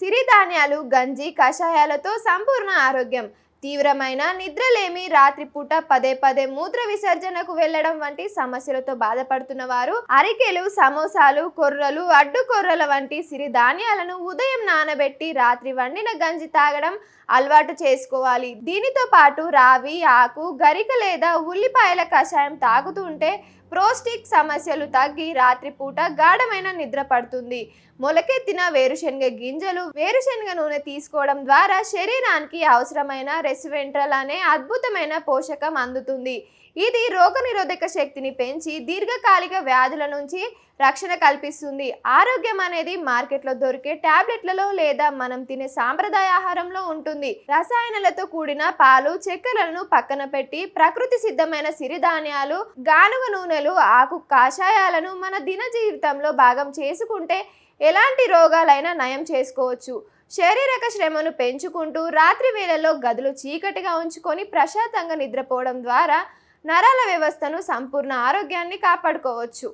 సిరిధాన్యాలు, గంజి, కషాయాలతో సంపూర్ణ ఆరోగ్యం. తీవ్రమైన నిద్రలేమి, రాత్రిపూట పదే పదే మూత్ర విసర్జనకు వెళ్లడం వంటి సమస్యలతో బాధపడుతున్న వారు అరికెలు, సమోసాలు, కొర్రలు, అడ్డు కొర్రల వంటి సిరిధాన్యాలను ఉదయం నానబెట్టి రాత్రి వండిన గంజి తాగడం అలవాటు చేసుకోవాలి. దీనితో పాటు రావి ఆకు, గరిక లేదా ఉల్లిపాయల కషాయం తాగుతుంటే ప్రోస్టిక్ సమస్యలు తగ్గి రాత్రిపూట గాఢమైన నిద్ర పడుతుంది. మొలకెత్తిన వేరుశెనగ గింజలు, వేరుశెనగ నూనె తీసుకోవడం ద్వారా శరీరానికి అవసరమైన రెస్వెంట్రల్ అనే అద్భుతమైన పోషకం అందుతుంది. ఇది రోగనిరోధక శక్తిని పెంచి దీర్ఘకాలిక వ్యాధుల నుంచి రక్షణ కల్పిస్తుంది. ఆరోగ్యం అనేది మార్కెట్లో దొరికే టాబ్లెట్లలో లేదా మనం తినే సాంప్రదాయ ఆహారంలో ఉంటుంది. రసాయనాలతో కూడిన పాలు, చక్కెరలను పక్కన పెట్టి ప్రకృతి సిద్ధమైన సిరిధాన్యాలు, గానుగ నూనెలు, ఆకు కషాయాలను మన దిన జీవితంలో భాగం చేసుకుంటే ఎలాంటి రోగాలైనా నయం చేసుకోవచ్చు. శారీరక శ్రమను పెంచుకుంటూ రాత్రి వేళల్లో గదులు చీకటిగా ఉంచుకొని ప్రశాంతంగా నిద్రపోవడం ద్వారా నరాల వ్యవస్థను, సంపూర్ణ ఆరోగ్యాన్ని కాపాడుకోవచ్చు.